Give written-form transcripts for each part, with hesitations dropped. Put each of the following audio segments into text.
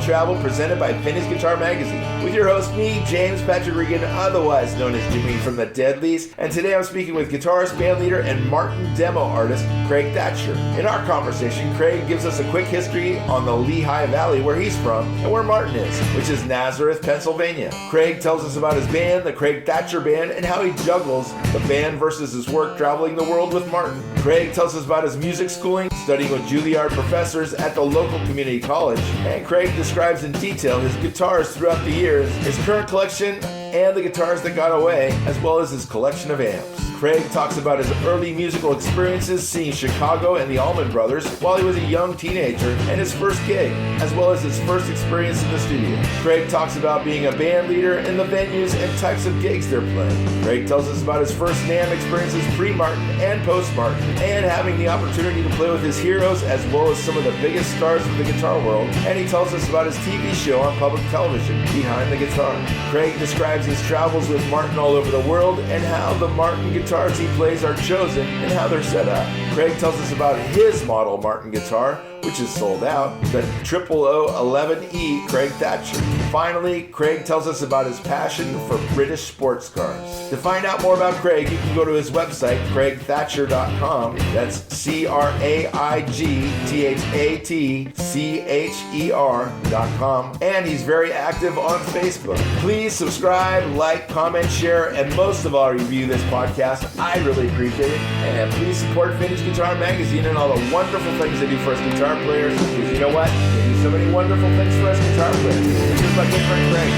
Travel presented by Vintage Guitar Magazine with your host, me, James Patrick Regan, otherwise known as Jimmy from the Deadlies. And today I'm speaking with guitarist, bandleader, and Martin demo artist, Craig Thatcher. In our conversation, Craig gives us a quick history on the Lehigh Valley, where he's from, and where Martin is, which is Nazareth, Pennsylvania. Craig tells us about his band, the Craig Thatcher Band, and how he juggles the band versus his work traveling the world with Martin. Craig tells us about his music schooling, studying with Juilliard professors at the local community college, and Craig describes in detail his guitars throughout the years, his current collection, and the guitars that got away, as well as his collection of amps. Craig talks about his early musical experiences seeing Chicago and the Allman Brothers while he was a young teenager and his first gig, as well as his first experience in the studio. Craig talks about being a band leader and the venues and types of gigs they're playing. Craig tells us about his first NAMM experiences pre-Martin and post-Martin, and having the opportunity to play with his heroes as well as some of the biggest stars of the guitar world. And he tells us about his TV show on public television, Behind the Guitar. Craig describes his travels with Martin all over the world and how the Martin guitars he plays are chosen and how they're set up. Craig tells us about his model Martin guitar, which is sold out, the 00011E Craig Thatcher. Finally, Craig tells us about his passion for British sports cars. To find out more about Craig, you can go to his website, craigthatcher.com. That's CraigThatcher.com. And he's very active on Facebook. Please subscribe, like, comment, share, and most of all, review this podcast. I really appreciate it. And please support Vintage Guitar Magazine and all the wonderful things they do for us guitar players, because you know what? They do so many wonderful things for us guitar players. It's just my good friend Craig.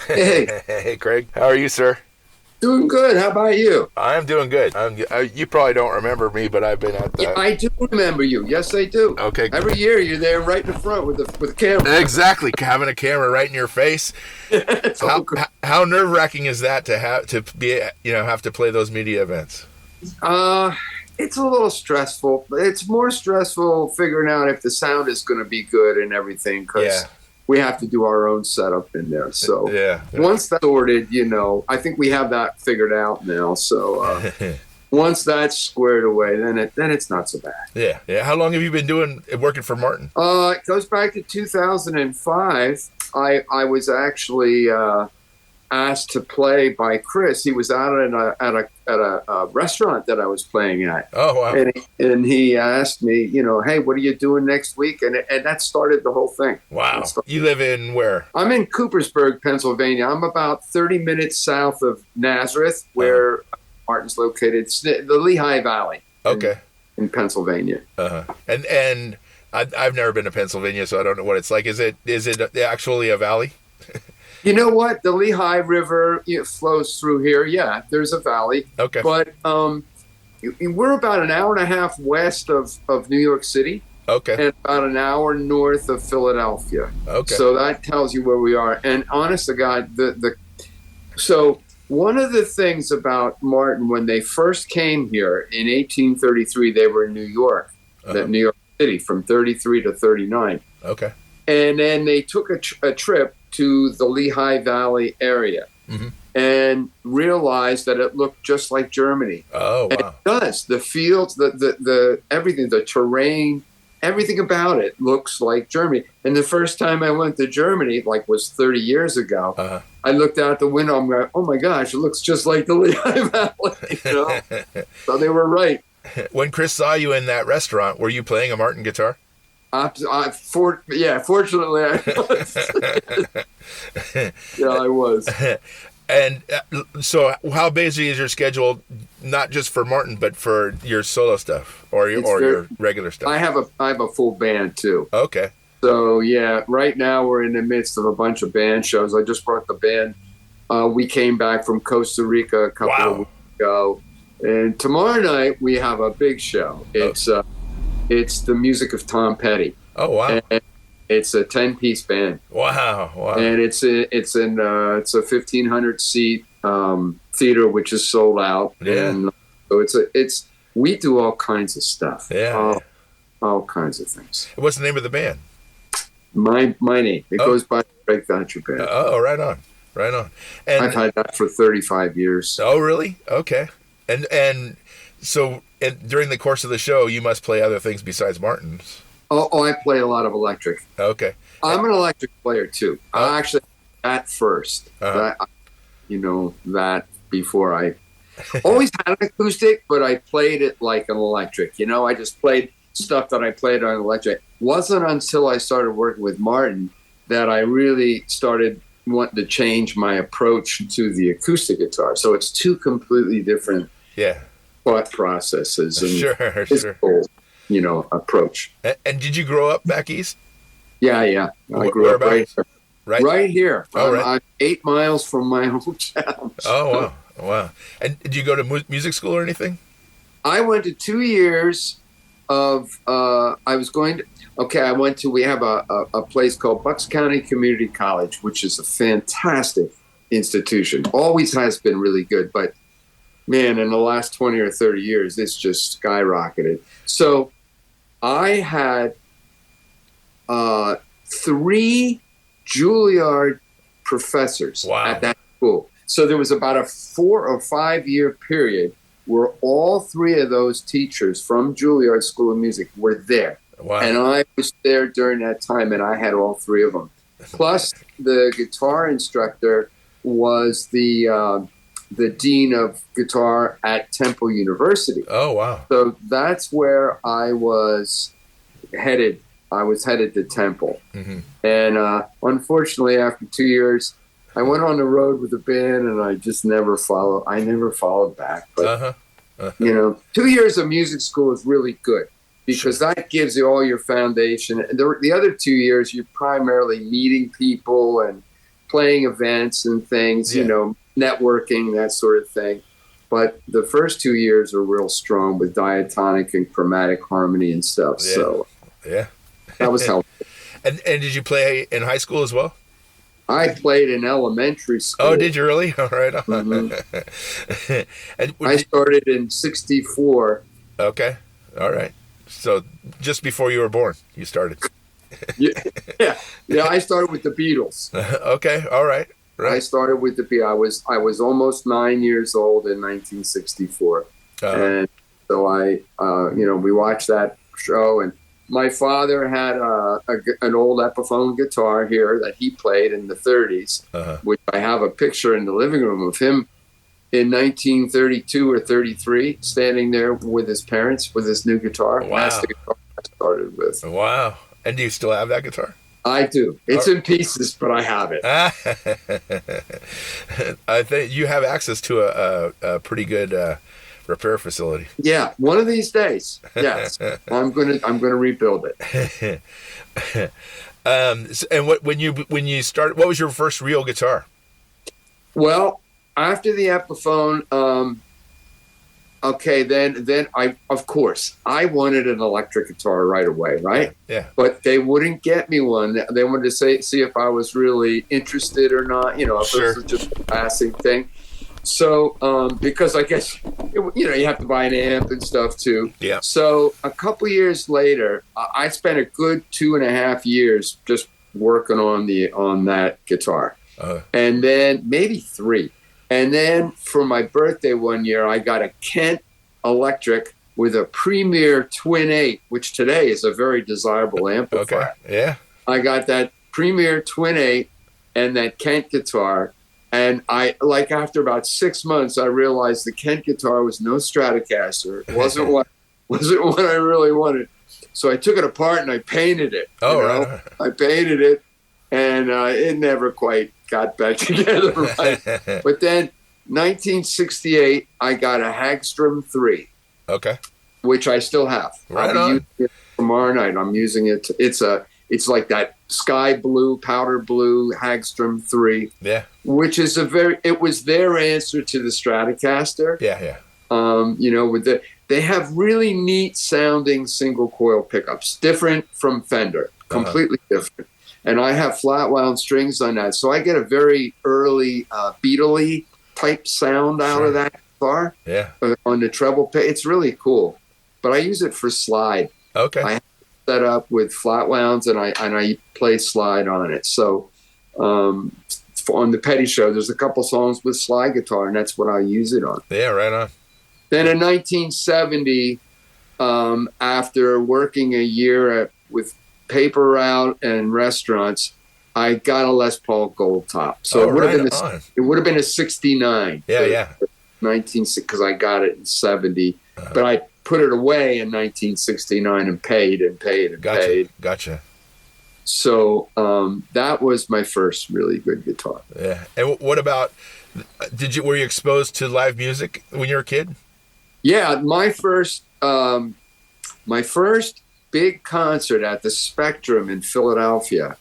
Hey. Hey, Craig. How are you, sir? Doing good. How about you? I'm doing good. You probably don't remember me, but I've been at the... Yeah, I do remember you. Yes, I do. Okay. Every year you're there right in the front with the camera. Exactly. Having a camera right in your face. How nerve-wracking is that to have to play those media events? It's a little stressful. It's more stressful figuring out if the sound is going to be good and everything, because we have to do our own setup in there. So once that's sorted, I think we have that figured out now. So once that's squared away, then it's not so bad. Yeah. How long have you been working for Martin? It goes back to 2005. I was actually asked to play by Chris. He was out at a restaurant that I was playing at. Oh, wow. And he asked me, hey, what are you doing next week? And that started the whole thing. Wow. You live in where? I'm in Coopersburg, Pennsylvania. I'm about 30 minutes south of Nazareth, where Martin's located. It's the Lehigh Valley. Okay. In Pennsylvania. Uh-huh. And I've never been to Pennsylvania, so I don't know what it's like. Is it actually a valley? You know what? The Lehigh River flows through here. Yeah, there's a valley. Okay. But we're about an hour and a half west of New York City. Okay. And about an hour north of Philadelphia. Okay. So that tells you where we are. And honest to God, so one of the things about Martin, when they first came here in 1833, they were in New York, New York City, from 33 to 39. Okay. And then they took a trip to the Lehigh Valley area and realized that it looked just like Germany. Oh, wow. And it does. The fields, the everything, the terrain, everything about it looks like Germany. And the first time I went to Germany, was 30 years ago, I looked out the window, I'm going, oh my gosh, it looks just like the Lehigh Valley. So they were right. When Chris saw you in that restaurant, were you playing a Martin guitar? Fortunately, I was. Yeah, I was. And so, how busy is your schedule? Not just for Martin, but for your solo stuff or your regular stuff. I have a full band too. Okay. So yeah, right now we're in the midst of a bunch of band shows. I just brought the band. We came back from Costa Rica a couple of weeks ago, and tomorrow night we have a big show. It's the music of Tom Petty. Oh, wow. And it's a 10-piece band. Wow. And it's a 1,500-seat theater, which is sold out. Yeah. And so we do all kinds of stuff. Yeah. All kinds of things. What's the name of the band? My name. It goes by Craig Thatcher Band. Oh, right on. And I've had that for 35 years. Oh, really? Okay. And so And during the course of the show, you must play other things besides Martin's. Oh, I play a lot of electric. Okay. I'm an electric player too. I actually at first. Uh-huh. That before I always had an acoustic, but I played it like an electric. I just played stuff that I played on electric. Wasn't until I started working with Martin that I really started wanting to change my approach to the acoustic guitar. So it's two completely different thought processes and physical, approach. And did you grow up back east? Yeah. I grew up right here. Oh, right. I'm 8 miles from my hometown. Oh, wow. And did you go to music school or anything? I went to 2 years of, we have a place called Bucks County Community College, which is a fantastic institution. Always has been really good, but man, in the last 20 or 30 years, it's just skyrocketed. So I had 3 Juilliard professors at that school. So there was about a 4 or 5 year period where all 3 of those teachers from Juilliard School of Music were there. Wow. And I was there during that time, and I had all 3 of them. Plus, the guitar instructor was the dean of guitar at Temple University. Oh, wow. So that's where I was headed. I was headed to Temple. Mm-hmm. And unfortunately, after 2 years, I went on the road with the band, and I just never followed. I never followed back. But, 2 years of music school is really good because that gives you all your foundation. And the other 2 years, you're primarily meeting people and playing events and things, networking, that sort of thing. But the first 2 years are real strong with diatonic and chromatic harmony and stuff. Yeah. So that was helpful. And did you play in high school as well? I played in elementary school. Oh, did you really? All right. Mm-hmm. I started in 1964. Okay. All right. So just before you were born, you started. Yeah. I started with the Beatles. Okay. All right. I started with the Beatles. I was almost 9 years old in 1964. And so we watched that show, and my father had an old Epiphone guitar here that he played in the 30s, which I have a picture in the living room of him in 1932 or 33, standing there with his parents with his new guitar. Wow. That's the guitar I started with. Wow. And do you still have that guitar? I do. It's in pieces, but I have it. I think you have access to a pretty good repair facility. Yeah, one of these days. Yes, I'm gonna rebuild it. And when you started, what was your first real guitar? Well, after the Epiphone, then I, of course, I wanted an electric guitar right away, right? Yeah. But they wouldn't get me one. They wanted to see if I was really interested or not. If it was just a passing thing. So, because I guess, you have to buy an amp and stuff too. Yeah. So a couple years later, I spent a good 2.5 years just working on that guitar. And then maybe 3. And then for my birthday one year, I got a Kent electric with a Premier Twin 8, which today is a very desirable amplifier. Okay. Yeah. I got that Premier Twin 8 and that Kent guitar. And after about 6 months, I realized the Kent guitar was no Stratocaster. It wasn't what I really wanted. So I took it apart and I painted it. Right. I painted it, and it never quite got back together. Right? But then 1968, I got a Hagstrom 3. Okay. Which I still have. Right I'll on. be using it tomorrow night. I'm using it. It's like that sky blue, powder blue Hagstrom 3. Yeah. Which is it was their answer to the Stratocaster. Yeah. They have really neat sounding single coil pickups, different from Fender, completely different. And I have flat wound strings on that. So I get a very early Beatle-y type sound out of that guitar. Yeah. On the treble pick. It's really cool. But I use it for slide. Okay. I have it set up with flat wounds and I play slide on it. So on the Petty Show, there's a couple songs with slide guitar, and that's what I use it on. Yeah, right on. Then in 1970, after working a year with paper route and restaurants, I got a Les Paul Gold Top. So it would have been a 69. Yeah. 19 because I got it in 70, but I put it away in 1969 and paid. Gotcha. So that was my first really good guitar. Yeah. And what about? Were you exposed to live music when you were a kid? Yeah, my first big concert at the Spectrum in Philadelphia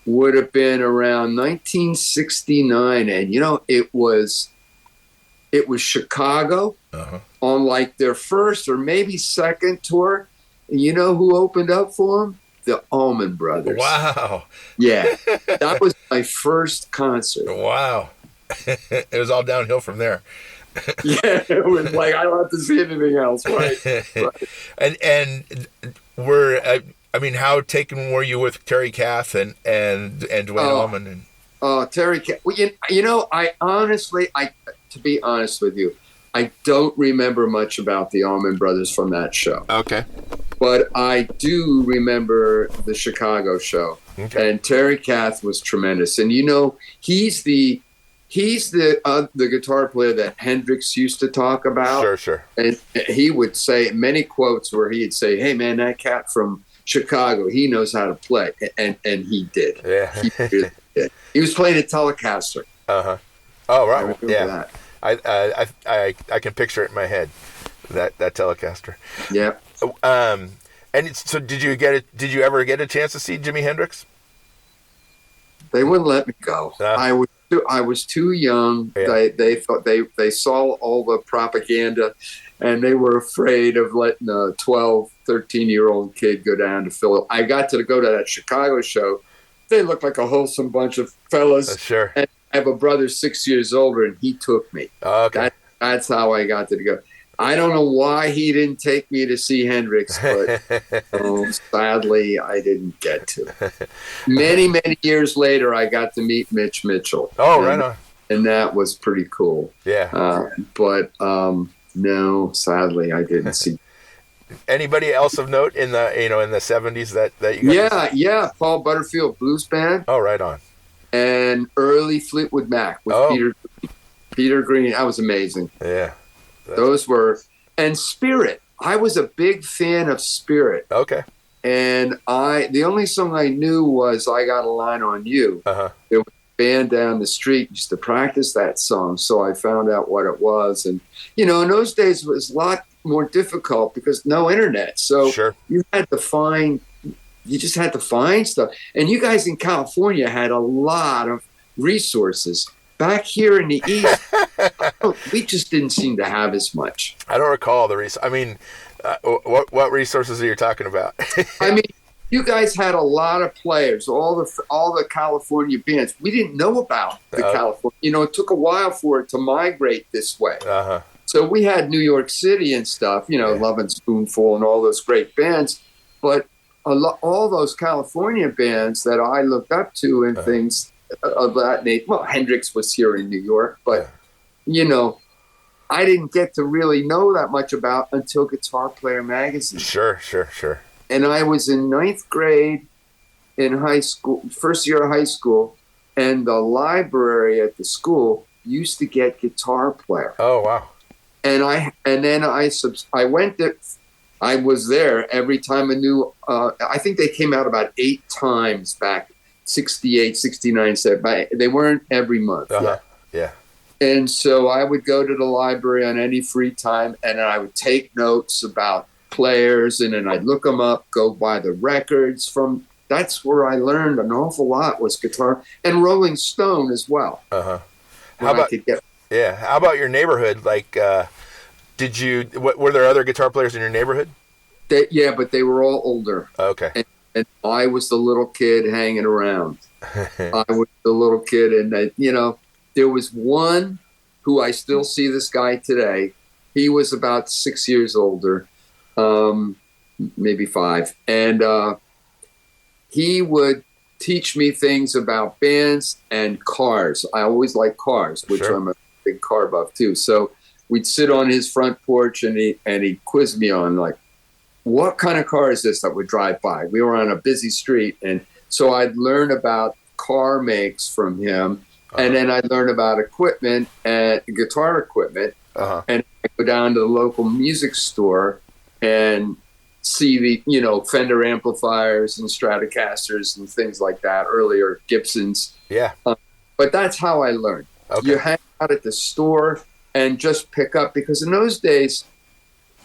would have been around 1969, and it was Chicago on like their first or maybe second tour. And you know who opened up for them? The Allman Brothers. Wow. Yeah, that was my first concert. Wow. It was all downhill from there. Yeah, it was like I don't have to see anything else, right? And how taken were you with Terry Kath and Dwayne Allman? Terry Kath. Well, to be honest with you, I don't remember much about the Allman Brothers from that show. Okay. But I do remember the Chicago show. Okay. And Terry Kath was tremendous. And he's the guitar player that Hendrix used to talk about. Sure. And he would say many quotes where he'd say, "Hey man, that cat from Chicago, he knows how to play." And he did. Yeah. He really did. He was playing a Telecaster. Uh-huh. Oh, right. I remember that. I can picture it in my head. That Telecaster. Yeah. So did you ever get a chance to see Jimi Hendrix? They wouldn't let me go. I was too young. Yeah. They thought they saw all the propaganda, and they were afraid of letting a 12, 13-year-old kid go down to Philly. I got to go to that Chicago show. They looked like a wholesome bunch of fellas. Sure. And I have a brother 6 years older, and he took me. Okay. That's how I got to go. I don't know why he didn't take me to see Hendrix, but sadly, I didn't get to. Many, many years later, I got to meet Mitch Mitchell. Oh, right on. And that was pretty cool. Yeah. But no, sadly, I didn't see. Anybody else of note in the 70s that you got? Yeah. Paul Butterfield Blues Band. Oh, right on. And early Fleetwood Mac with Peter Green. That was amazing. Yeah. Those were, and Spirit. I was a big fan of Spirit. Okay. And the only song I knew was "I Got a Line on You." Uh-huh. There was a band down the street used to practice that song, so I found out what it was. And in those days it was a lot more difficult because no internet, so sure. You just had to find stuff. And you guys in California had a lot of resources. Back here in the East, we just didn't seem to have as much. I don't recall the resources. I mean, what resources are you talking about? I mean, you guys had a lot of players, all the California bands. We didn't know about the California. It took a while for it to migrate this way. Uh-huh. So we had New York City and stuff, Love and Spoonful and all those great bands. But all those California bands that I looked up to and things of that nature. Well, Hendrix was here in New York, but I didn't get to really know that much about until Guitar Player magazine. Sure. And I was in 9th grade in high school, first year of high school, and the library at the school used to get Guitar Player. Oh wow! And then I went there. I was there every time a new. I think they came out about 8 times back. 68, 69, they weren't every month. Uh-huh. Yeah. And so I would go to the library on any free time, and I would take notes about players, and then I'd look them up, go buy the records that's where I learned an awful lot was guitar, and Rolling Stone as well. Uh-huh. How about your neighborhood? Like, were there other guitar players in your neighborhood? But they were all older. Okay. And I was the little kid hanging around. I was the little kid, and there was one who I still see this guy today. He was about 6 years older, maybe 5, and he would teach me things about bands and cars. I always liked cars, which I'm a big car buff too. So we'd sit on his front porch and he'd quiz me on like, what kind of car is this that would drive by? We were on a busy street. And so I'd learn about car makes from him. And then I'd learn about equipment and guitar equipment. And I'd go down to the local music store and see the, Fender amplifiers and Stratocasters and things like that, earlier Gibsons. Yeah. But that's how I learned. Okay. You hang out at the store and just pick up, because in those days,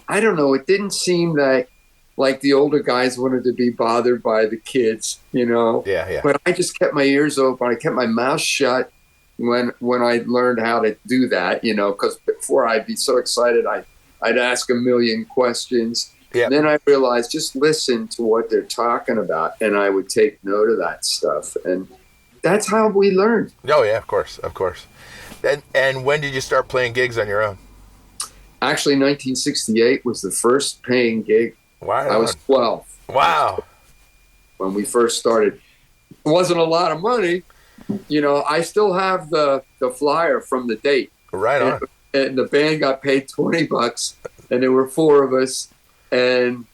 I don't know, it didn't seem that like the older guys wanted to be bothered by the kids, Yeah. But I just kept my ears open. I kept my mouth shut when I learned how to do that, because before I'd be so excited, I'd ask a million questions. Yeah. And then I realized just listen to what they're talking about, and I would take note of that stuff. And that's how we learned. Oh, yeah, of course. And when did you start playing gigs on your own? Actually, 1968 was the first paying gig. Wow. I was 12. Wow. When we first started. It wasn't a lot of money. I still have the flyer from the date. Right on. And the band got paid $20, and there were 4 of us. And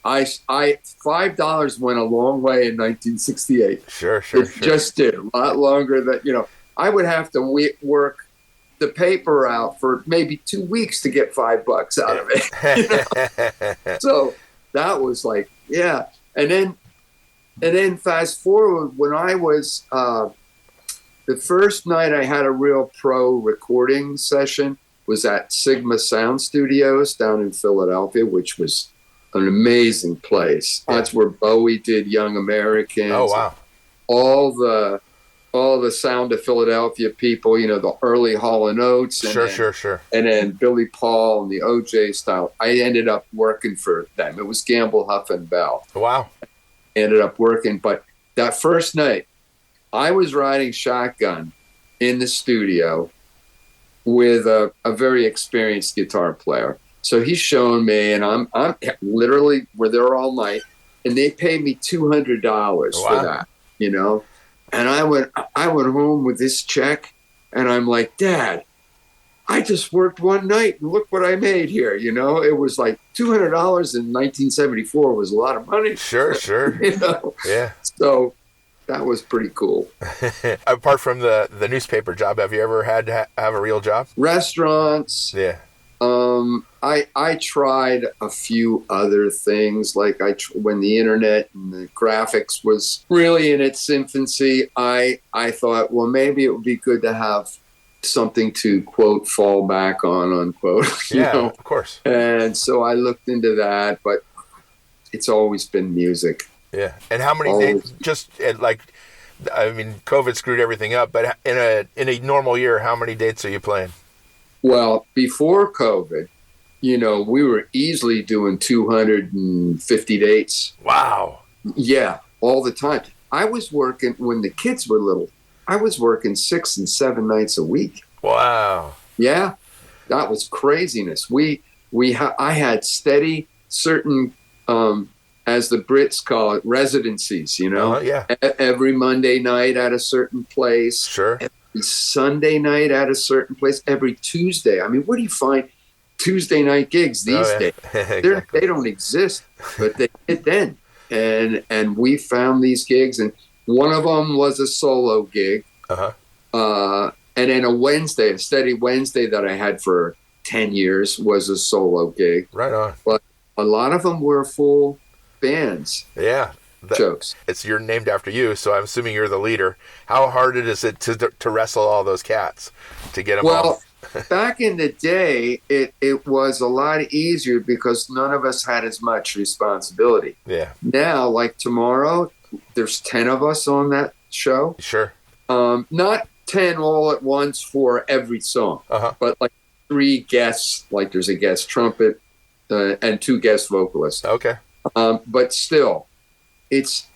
I $5 went a long way in 1968. Sure. Just did. A lot longer than, I would have to work the paper out for maybe 2 weeks to get $5 out of it. So that was like, yeah. And then fast forward, when I was, the first night I had a real pro recording session was at Sigma Sound Studios down in Philadelphia, which was an amazing place. Yeah. That's where Bowie did Young Americans. Oh, wow. All the Sound of Philadelphia people, the early Hall & Oates. And Sure. And then Billy Paul and the OJ style. I ended up working for them. It was Gamble, Huff and Bell. Wow. Ended up working. But that first night, I was riding shotgun in the studio with a very experienced guitar player. So he's showing me, and I'm literally, we're there all night, and they paid me $200 for that, And I went home with this check, and I'm like, Dad, I just worked one night, and look what I made here. It was like $200 in 1974 was a lot of money. Sure. Yeah. So that was pretty cool. Apart from the newspaper job, have you ever had to have a real job? Restaurants. Yeah. I tried a few other things, like when the internet and the graphics was really in its infancy, I thought, well, maybe it would be good to have something to, quote, fall back on, unquote. Of course. And so I looked into that, but it's always been music. Yeah. And how many days, COVID screwed everything up, but in a normal year, how many dates are you playing? Well, before COVID, we were easily doing 250 dates. Wow. Yeah, all the time. I was working, when the kids were little, I was working 6 and 7 nights a week. Wow. Yeah, that was craziness. I had steady, certain, as the Brits call it, residencies, Yeah. Every Monday night at a certain place. Sure. Sunday night at a certain place, every Tuesday. I mean, where do you find Tuesday night gigs these days? Exactly. They don't exist, but they did then. And we found these gigs, and one of them was a solo gig. And then a steady Wednesday that I had for 10 years was a solo gig. Right on. But a lot of them were full bands. Yeah. Jokes. You're named after you, so I'm assuming you're the leader. How hard is it to wrestle all those cats to get them off? Back in the day, it was a lot easier because none of us had as much responsibility. Yeah. Now, like tomorrow, there's 10 of us on that show. Sure. Not 10 all at once for every song, but like 3 guests. Like there's a guest trumpet and 2 guest vocalists. Okay. But still, it's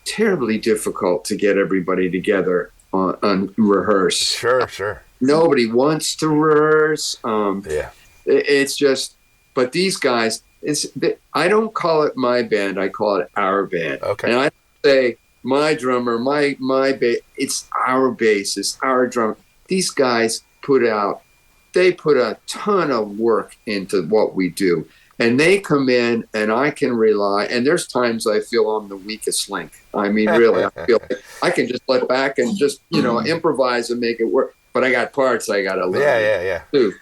terribly difficult to get everybody together on rehearse. Sure. Nobody wants to rehearse. Yeah. It's just, but these guys, I don't call it my band. I call it our band. Okay. And I say my drummer, my bass. It's our bassist, our drummer. These guys put out. they put a ton of work into what we do. And they come in and I can rely, and there's times I feel I'm the weakest link. I mean, really, I feel like I can just let back and just, improvise and make it work. But I got parts I got to learn. Yeah. Too.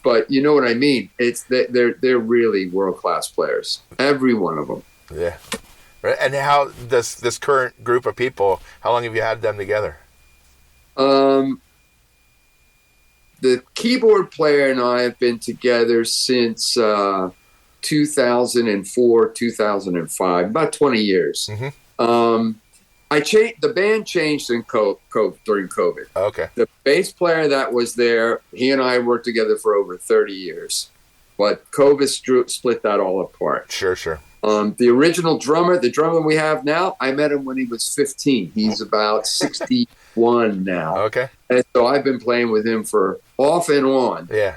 But you know what I mean? They're really world-class players. Every one of them. Yeah. And how does this current group of people, how long have you had them together? The keyboard player and I have been together since 2004, 2005, about 20 years. Mm-hmm. The band changed in during COVID. Okay. The bass player that was there, he and I worked together for over 30 years. But COVID split that all apart. Sure. The original drummer, the drummer we have now, I met him when he was 15. He's about 61 now. Okay. And so I've been playing with him for off and on. Yeah.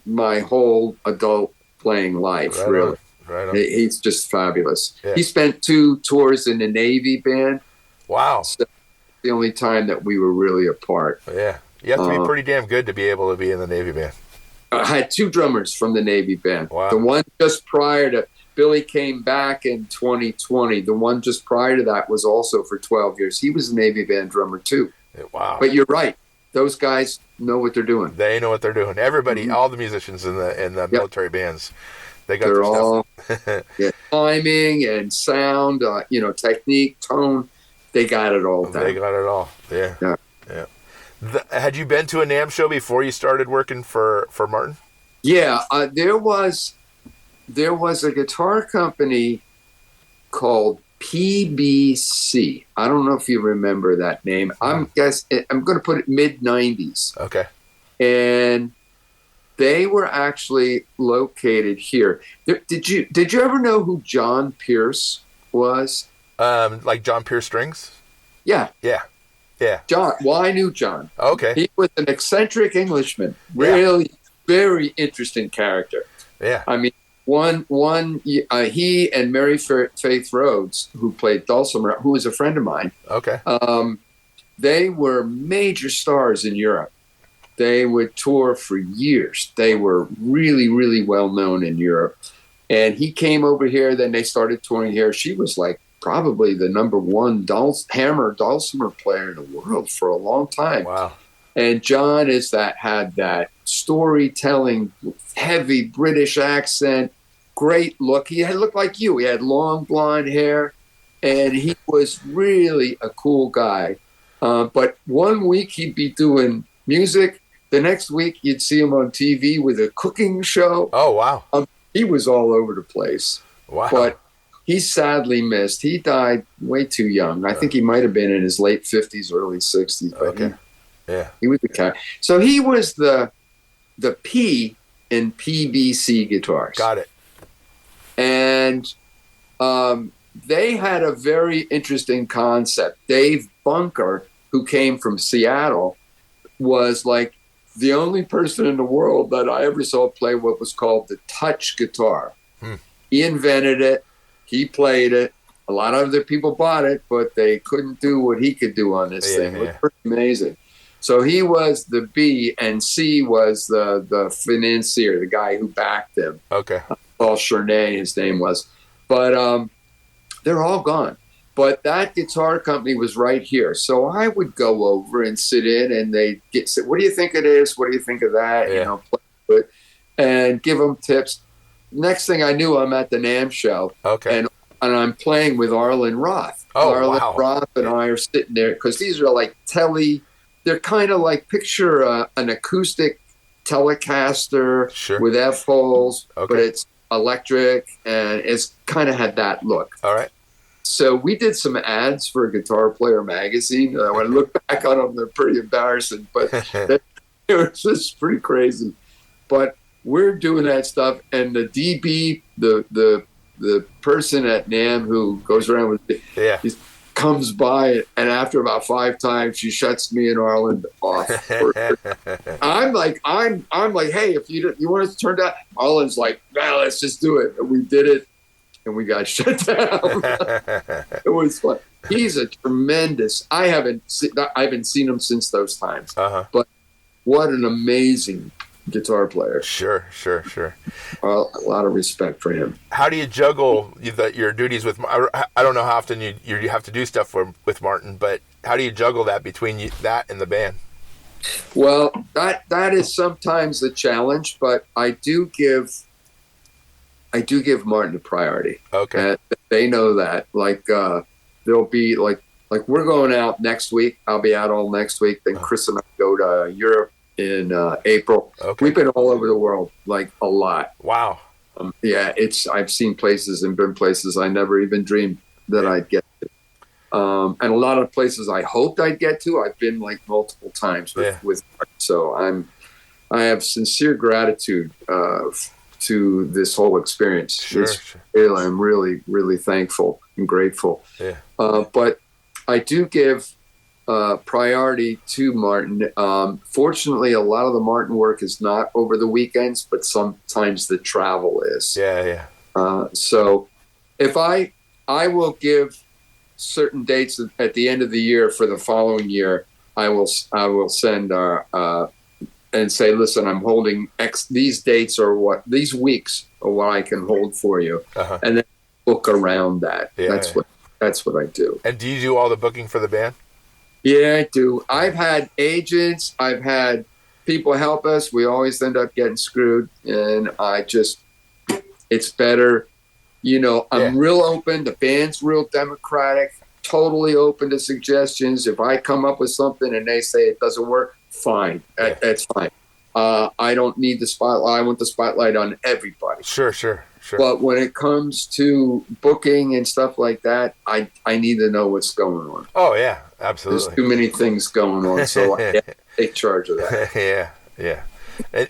My whole adult playing life, right really. Right on. He's just fabulous. Yeah. He spent 2 tours in the Navy band. Wow. So the only time that we were really apart. Yeah. You have to be pretty damn good to be able to be in the Navy band. I had 2 drummers from the Navy band. Wow. The one just prior to Billy came back in 2020. The one just prior to that was also for 12 years. He was a Navy band drummer too. Wow. But you're right. Those guys know what they're doing. They know what they're doing. Everybody, all the musicians in the military bands, they're all timing and sound, technique, tone. They got it all down. They got it all. Yeah. Had you been to a NAMM show before you started working for Martin? Yeah, there was a guitar company called PBC. I don't know if you remember that name. I'm going to put it mid-90s. Okay. And they were actually located here. Did you ever know who John Pierce was? Like John Pierce Strings? Yeah. John. Well, I knew John. Okay. He was an eccentric Englishman. Really, very interesting character. Yeah. I mean, he and Mary Faith Rhodes, who played dulcimer, who was a friend of mine. Okay. They were major stars in Europe. They would tour for years. They were really, really well known in Europe. And he came over here. Then they started touring here. She was like probably the number 1 dulcimer player in the world for a long time. Wow. And John had that storytelling, heavy British accent, great look. He looked like you. He had long blonde hair, and he was really a cool guy. But one week he'd be doing music. The next week you'd see him on TV with a cooking show. Oh, wow. He was all over the place. Wow. But he's sadly missed. He died way too young. I think he might have been in his late 50s, early 60s. But okay. He was the guy. So he was the P in PBC guitars. Got it. And they had a very interesting concept. Dave Bunker, who came from Seattle, was like the only person in the world that I ever saw play what was called the touch guitar. He invented it. He played it. A lot of other people bought it, but they couldn't do what he could do on this thing. It was pretty amazing. So he was the B, and C was the financier, the guy who backed him. Okay. Paul Chernay, his name was. But they're all gone. But that guitar company was right here. So I would go over and sit in, and they'd say, what do you think it is? What do you think of that? Yeah. Play it, and give them tips. Next thing I knew, I'm at the NAMM show. Okay. And I'm playing with Arlen Roth. Oh, Arlen wow. Roth and I are sitting there, because these are like they're kind of like, picture an acoustic Telecaster with F-holes, but it's electric, and it's kind of had that look. All right. So we did some ads for Guitar Player magazine. When I look back on them, they're pretty embarrassing, but it was just pretty crazy. But we're doing that stuff, and the DB, the person at NAMM who goes around with it, he comes by, and after about 5 times, she shuts me and Arlen off. I'm like, hey, if you want us to turn down, Arlen's like, well, let's just do it. And we did it, and we got shut down. It was fun. He's a tremendous. I haven't seen him since those times, but what an amazing guitar player. Sure. Well, a lot of respect for him. How do you juggle your duties with? I don't know how often you have to do stuff with Martin, but how do you juggle that between that and the band? Well, that is sometimes the challenge, but I do give Martin a priority. Okay. And they know that. Like there'll be like we're going out next week. I'll be out all next week. Then Chris and I go to Europe in April. Okay. We've been all over the world, like a lot. Wow. Yeah, I've seen places and been places I never even dreamed that I'd get to. And a lot of places I hoped I'd get to, I've been like multiple times with Mark. So I have sincere gratitude to this whole experience. Sure. I'm really, really thankful and grateful. Yeah. But I do give priority to Martin. Fortunately, a lot of the Martin work is not over the weekends, but sometimes the travel is. Yeah. So if I will give certain dates at the end of the year for the following year, I will send and say, listen, I'm holding these dates or these weeks are what I can hold for you, and then book around that. That's what I do. And do you do all the booking for the band? Yeah, I do. I've had agents. I've had people help us. We always end up getting screwed, and it's better. I'm real open. The band's real democratic, totally open to suggestions. If I come up with something and they say it doesn't work, fine. That's fine. I don't need the spotlight. I want the spotlight on everybody. Sure. But when it comes to booking and stuff like that, I need to know what's going on. Oh, yeah, absolutely. There's too many things going on, so I take charge of that. Yeah.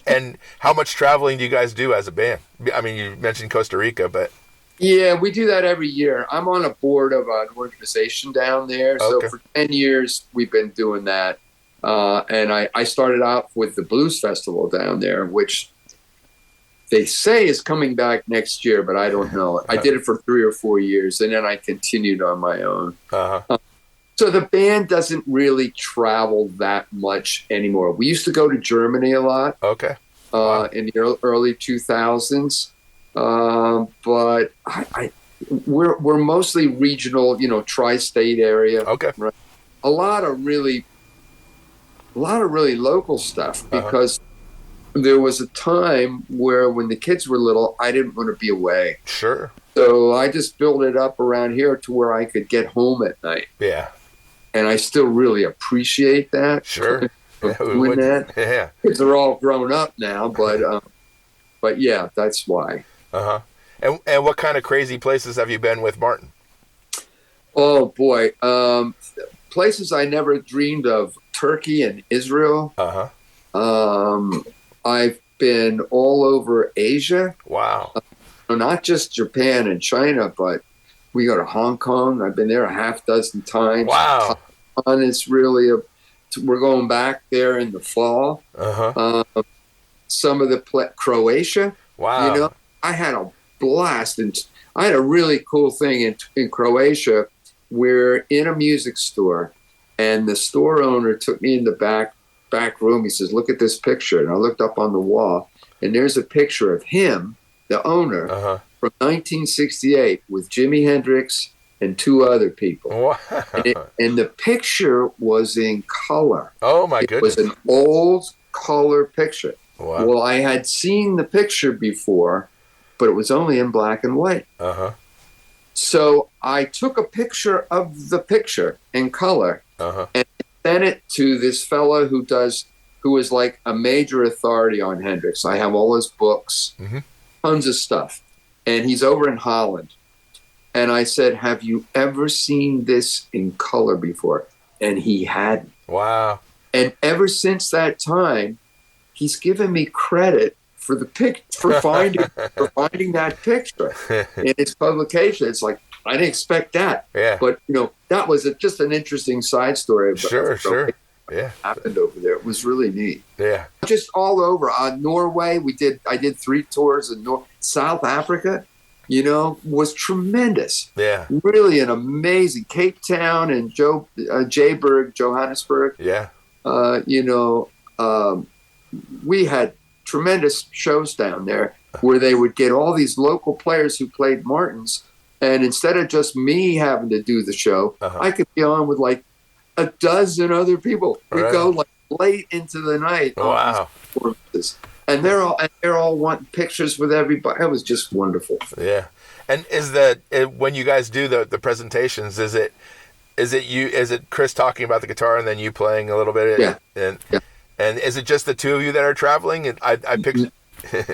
And how much traveling do you guys do as a band? I mean, you mentioned Costa Rica, but... Yeah, we do that every year. I'm on a board of an organization down there. So for 10 years, we've been doing that. And I started out with the Blues Festival down there, which they say is coming back next year, but I don't know. I did it for 3 or 4 years, and then I continued on my own. So the band doesn't really travel that much anymore. We used to go to Germany a lot. Okay. In the early 2000s. But we're mostly regional, tri-state area. Okay. Right? A lot of really local stuff, because there was a time where when the kids were little, I didn't want to be away. Sure. So I just built it up around here to where I could get home at night. Yeah. And I still really appreciate that. Sure. Doing that. Yeah. Because they're all grown up now, but yeah, that's why. And what kind of crazy places have you been with Martin? Oh boy, places I never dreamed of: Turkey and Israel. I've been all over Asia. Wow. Not just Japan and China, but we go to Hong Kong. I've been there a half dozen times. Wow. Taiwan is really we're going back there in the fall. Some of the Croatia. Wow. I had a blast, and I had a really cool thing in Croatia. We're in a music store, and the store owner took me in the back room. He says, "Look at this picture." And I looked up on the wall, and there's a picture of him, the owner, from 1968 with Jimi Hendrix and 2 other people. Wow. And the picture was in color. Oh, my goodness. It was an old color picture. Wow. Well, I had seen the picture before, but it was only in black and white. So I took a picture of the picture in color and sent it to this fellow who is like a major authority on Hendrix. I have all his books, tons of stuff. And he's over in Holland. And I said, "Have you ever seen this in color before?" And he hadn't. Wow. And ever since that time, he's given me credit for finding that picture in his publication. It's like, I didn't expect that. Yeah. But that was just an interesting side story. Sure. Yeah. Happened over there. It was really neat. Yeah. Just all over. Norway, I did 3 tours in South Africa. Was tremendous. Yeah. Really an amazing Cape Town and Johannesburg. Yeah. We had tremendous shows down there where they would get all these local players who played Martins. And instead of just me having to do the show, I could be on with like a dozen other people. We go like late into the night. Wow. And they're all wanting pictures with everybody. It was just wonderful. Yeah. And when you guys do the presentations, is it Chris talking about the guitar and then you playing a little bit? Yeah. And is it just the two of you that are traveling? And I picture.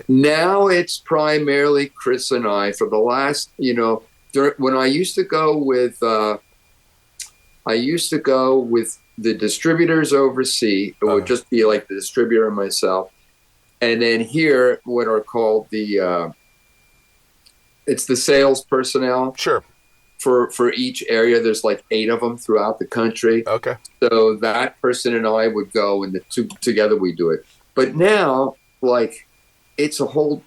Now it's primarily Chris and I. For the last, when I used to go with the distributors overseas. It would just be like the distributor and myself. And then here, what are called it's the sales personnel. Sure. For each area, there's like 8 of them throughout the country. Okay. So that person and I would go, and the two together we do it. But now, like, it's a whole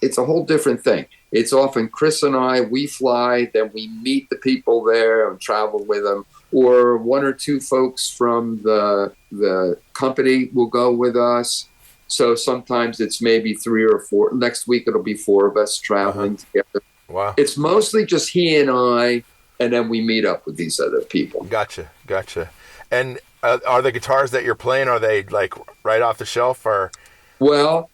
different thing. It's often Chris and I, we fly, then we meet the people there and travel with them, or 1 or 2 folks from the company will go with us. So sometimes it's maybe 3 or 4. Next week it'll be 4 of us traveling together. Wow. It's mostly just he and I, and then we meet up with these other people. Gotcha. And are the guitars that you're playing, are they like right off the shelf or? Well,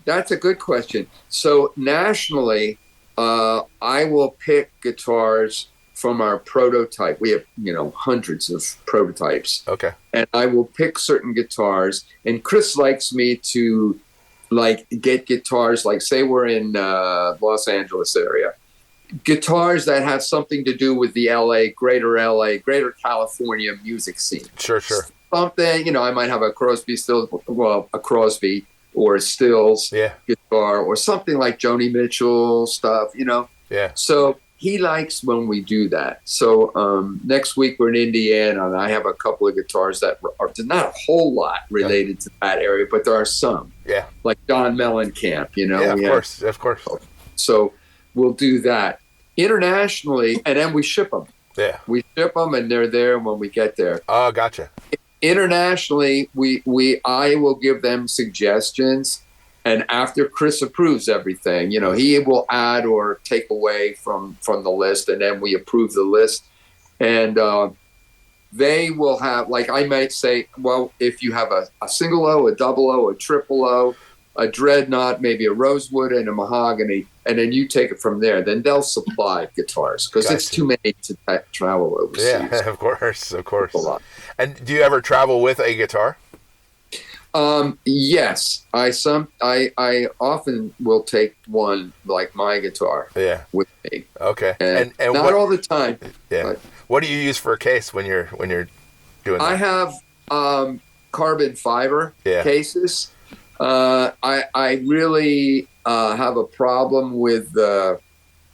that's a good question. So nationally, I will pick guitars from our prototype. We have, hundreds of prototypes. Okay. And I will pick certain guitars. And Chris likes me to get guitars, like say we're in Los Angeles area. Guitars that have something to do with the Greater California music scene. Sure. Something, I might have a Crosby or a Stills guitar or something like Joni Mitchell stuff, Yeah. So he likes when we do that. So next week we're in Indiana, and I have a couple of guitars that are not a whole lot related to that area, but there are some. Yeah. Like Don Mellencamp, Yeah, of course. So we'll do that. Internationally, and then we ship them. Yeah. We ship them, and they're there when we get there. Oh, gotcha. Internationally, I will give them suggestions, and after Chris approves everything, he will add or take away from the list, and then we approve the list. And they will have, like I might say, well, if you have a single O, a double O, a triple O, a dreadnought, maybe a rosewood, and a mahogany, and then you take it from there. Then they'll supply guitars because it's too many to travel overseas. Yeah, of course. A lot. And do you ever travel with a guitar? Yes, I often will take one, like my guitar, with me. Okay, and not all the time. Yeah. But what do you use for a case when you're doing that? I have carbon fiber cases. I really have a problem with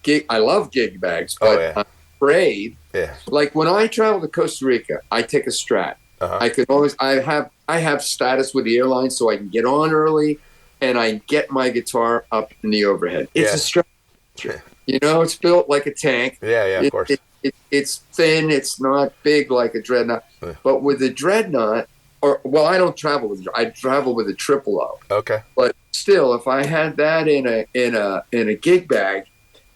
gig. I love gig bags, but I'm afraid. Yeah. Like when I travel to Costa Rica, I take a Strat. I can always. I have status with the airline, so I can get on early, and I get my guitar up in the overhead. It's a Strat. It's built like a tank. Yeah, of course. It's thin. It's not big like a dreadnought. But with the dreadnought. I don't travel with. I travel with a triple O. Okay. But still, if I had that in a gig bag,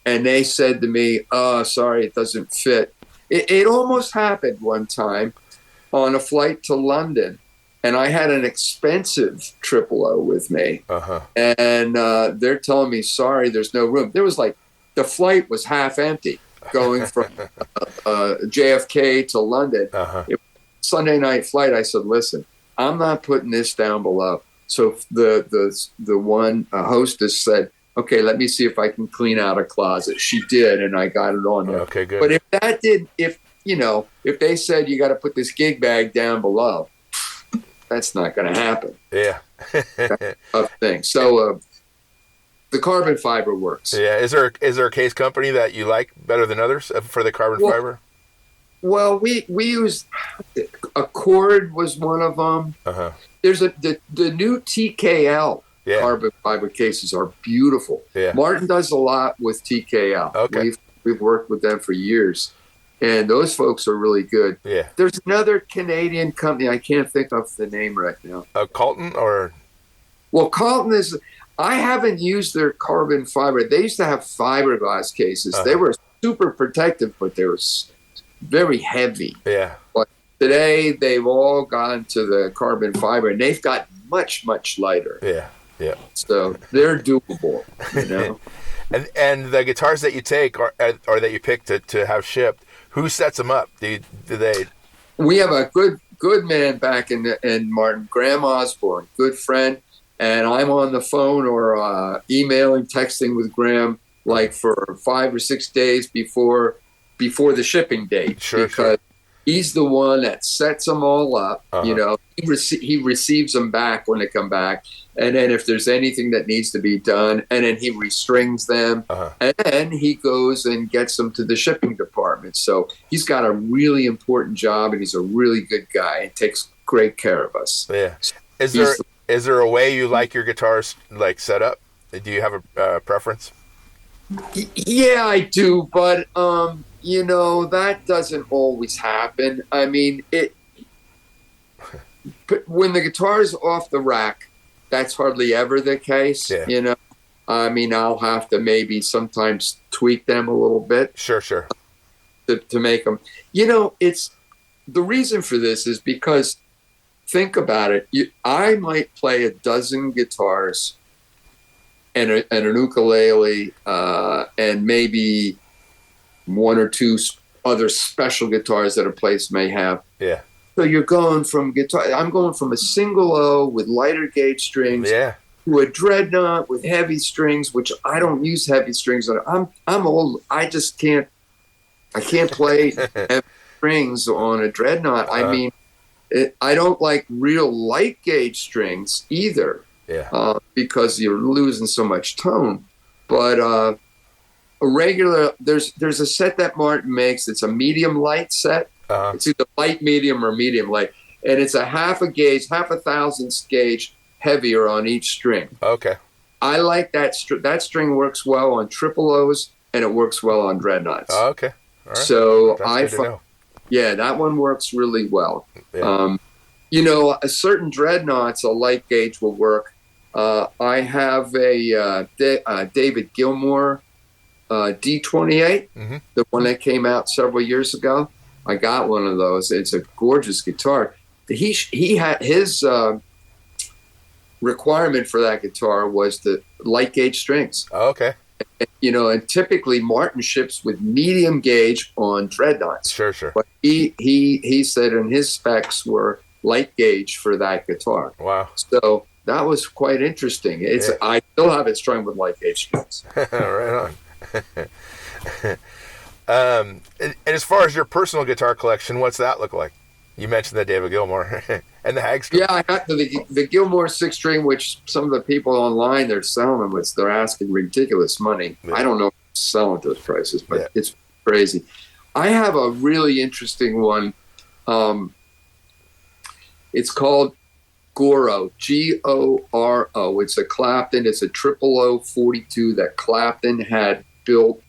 and they said to me, "Oh, sorry, it doesn't fit." It almost happened one time on a flight to London, and I had an expensive triple O with me, and they're telling me, "Sorry, there's no room." There was the flight was half empty going from JFK to London. Sunday night flight, I said, "Listen, I'm not putting this down below." So the one hostess said, "Okay, let me see if I can clean out a closet." She did, and I got it on there. Okay, good. But if they said you got to put this gig bag down below, that's not going to happen. Yeah. That's a thing. So the carbon fiber works. Yeah. Is there a case company that you like better than others for the carbon fiber? Well, we use Accord was one of them. There's the new TKL carbon fiber cases are beautiful. Yeah. Martin does a lot with TKL. Okay. We've worked with them for years, and those folks are really good. Yeah. There's another Canadian company I can't think of the name right now. Colton or? Well, Carlton is. I haven't used their carbon fiber. They used to have fiberglass cases. They were super protective, but they were very heavy. Yeah. But today they've all gone to the carbon fiber, and they've got much, much lighter. Yeah. Yeah. So they're doable, you know. and the guitars that you take or that you pick to have shipped, who sets them up? Do they? We have a good man back in Martin, Graham Osborne, good friend. And I'm on the phone or emailing, texting with Graham like for 5 or 6 days before the shipping date. Because he's the one that sets them all up. You know, he receives them back when they come back. And then if there's anything that needs to be done, and then he restrings them. And then he goes and gets them to the shipping department. So he's got a really important job, and he's a really good guy. He takes great care of us. Yeah. Is there a way you like your guitars like set up? Do you have a preference? Yeah, I do, but you know, that doesn't always happen. I mean, when the guitar's off the rack, that's hardly ever the case. Yeah. You know, I mean, I'll have to maybe sometimes tweak them a little bit. Sure. To make them. You know, it's the reason for this is because. Think about it. I might play a dozen guitars and an ukulele and maybe 1 or 2 other special guitars that a place may have. Yeah. So you're going from guitar. I'm going from a single O with lighter gauge strings to a dreadnought with heavy strings, which I don't use heavy strings. I'm old. I just can't. I can't play heavy strings on a dreadnought. I mean. I don't like real light gauge strings either, because you're losing so much tone. But a regular, there's a set that Martin makes. It's a medium light set. It's either light medium or medium light, and it's a half a thousandths gauge heavier on each string. Okay. I like that. That string works well on triple O's, and it works well on dreadnoughts. Okay. All right. So That's yeah, that one works really well. Yeah. You know, a certain dreadnoughts, a light gauge will work. I have a David Gilmour D28, the one that came out several years ago. I got one of those. It's a gorgeous guitar. He had his requirement for that guitar was the light gauge strings. Oh, okay. You know, and typically Martin ships with medium gauge on dreadnoughts. Sure. But he said, and his specs were light gauge for that guitar. Wow. So that was quite interesting. I still have it strung with light gauge strings. Right on. And as far as your personal guitar collection, what's that look like? You mentioned the David Gilmour and the Hagstrom. Yeah, I got the Gilmour 6-string, which some of the people online, they're selling them. They're asking ridiculous money. Yeah. I don't know if they're selling at those prices, but it's crazy. I have a really interesting one. It's called Goro, Goro. It's a Clapton. It's a 0042 that Clapton had built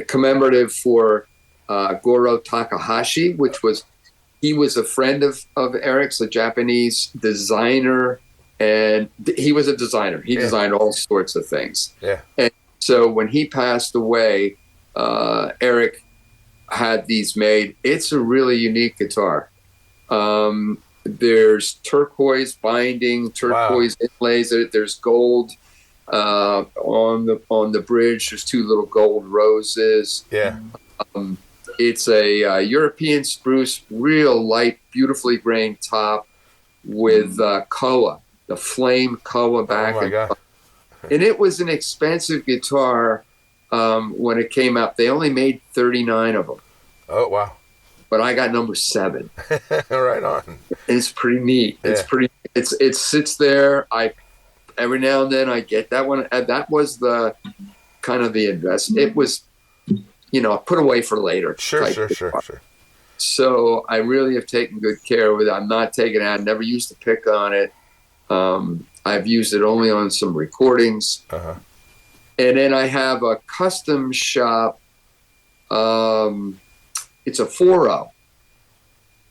commemorative for Goro Takahashi, he was a friend of Eric's, a Japanese designer, and he was a designer. He designed all sorts of things. Yeah. And so when he passed away, Eric had these made. It's a really unique guitar. There's turquoise binding, turquoise inlays. There's gold on the bridge. There's 2 little gold roses. Yeah. It's a European spruce, real light, beautifully grained top with koa, the flame koa back. Oh my God. And it was an expensive guitar when it came out. They only made 39 of them. Oh, wow. But I got number 7. Right on. It's pretty neat. Yeah. It sits there. Every now and then I get that one. And that was the kind of the investment. It was, put away for later. Sure. So I really have taken good care of it. I'm not taking it out. I never used to pick on it. I've used it only on some recordings. Uh-huh. And then I have a custom shop. It's a 4.0.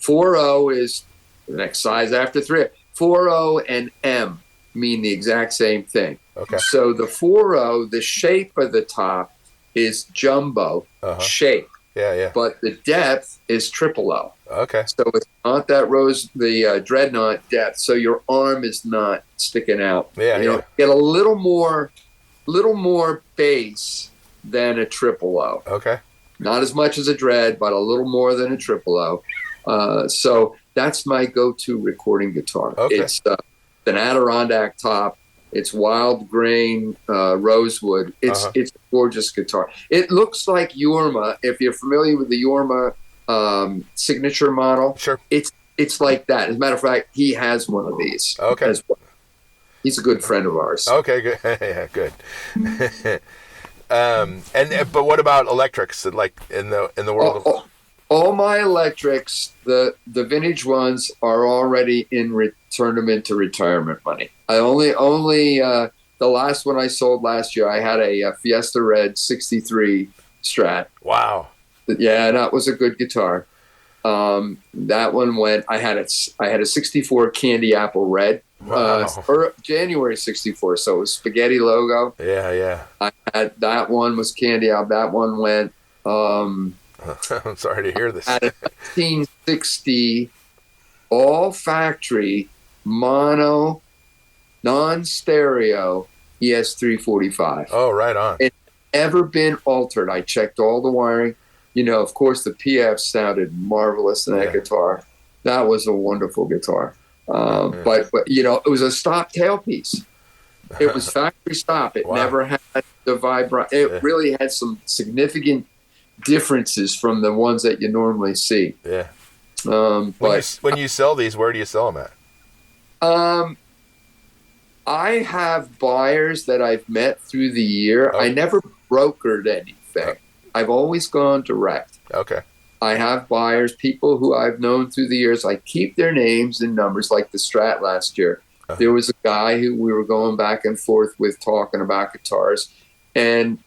4.0 is the next size after 3. 4.0 and M. mean the exact same thing. Okay. So the 4-0, the shape of the top is jumbo shape. Yeah. But the depth is 000. Okay. So it's not that the dreadnought depth. So your arm is not sticking out. Yeah. Get a little more bass than a 000. Okay. Not as much as a dread, but a little more than a 000. So that's my go-to recording guitar. Okay. It's an Adirondack top. It's wild grain rosewood. It's a gorgeous guitar. It looks like Yorma. If you're familiar with the Yorma signature model, sure. It's like that. As a matter of fact, he has one of these. Okay. As well. He's a good friend of ours. Okay, good. Yeah, good. But what about electrics? Like in the world of all my electrics, the vintage ones are already turned them into retirement money. I only the last one I sold last year, I had a Fiesta Red 63 Strat. Wow. Yeah, that was a good guitar. That one went. I had a 64 Candy Apple Red. Wow. Or January 64, so it was spaghetti logo. Yeah. I had that one was Candy Apple. That one went. I'm sorry to hear this. At a 1960 all factory mono non-stereo ES345. Oh, right on. It's never been altered. I checked all the wiring. Of course, the PF sounded marvelous in that guitar. That was a wonderful guitar. But it was a stop tailpiece. It was factory stop. It never had the vibration. It really had some significant differences from the ones that you normally see. Yeah. But when you sell these, where do you sell them at? I have buyers that I've met through the year. I never brokered anything. I've always gone direct. Okay. I have buyers, people who I've known through the years. I keep their names and numbers, like the Strat last year. There was a guy who we were going back and forth with talking about guitars, and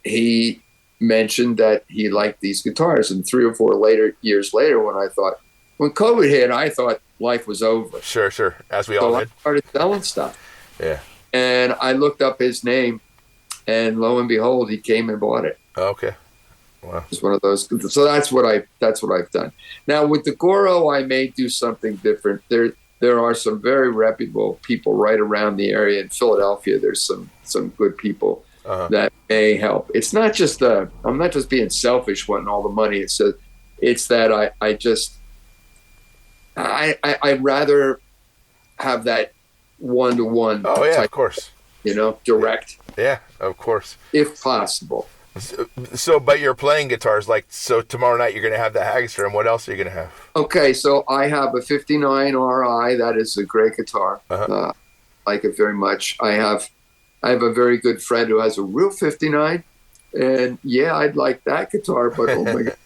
he mentioned that he liked these guitars. And 3 or 4 years later, when COVID hit, I thought life was over. Sure. As we all did. I started selling stuff. Yeah. And I looked up his name, and lo and behold, he came and bought it. Okay. Wow. It's one of those. So that's what I've done. Now with the Goro, I may do something different. There are some very reputable people right around the area in Philadelphia. There's some good people that may help. It's not just I'm not just being selfish wanting all the money. It's that I'd rather have that one-to-one. Oh yeah, type, of course. Direct. Yeah, of course. If possible. So, but you're playing guitars, so tomorrow night you're going to have the Hagster, and what else are you going to have? Okay, so I have a 59 RI. That is a great guitar. I like it very much. I have a very good friend who has a real 59, and I'd like that guitar, but oh my God.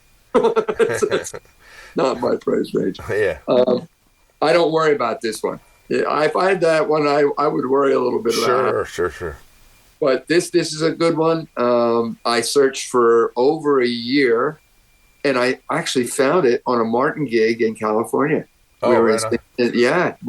it's not my price range. Yeah. I don't worry about this one. If I had that one, I would worry a little bit about it. Sure. But this is a good one. I searched for over a year, and I actually found it on a Martin gig in California. Oh, we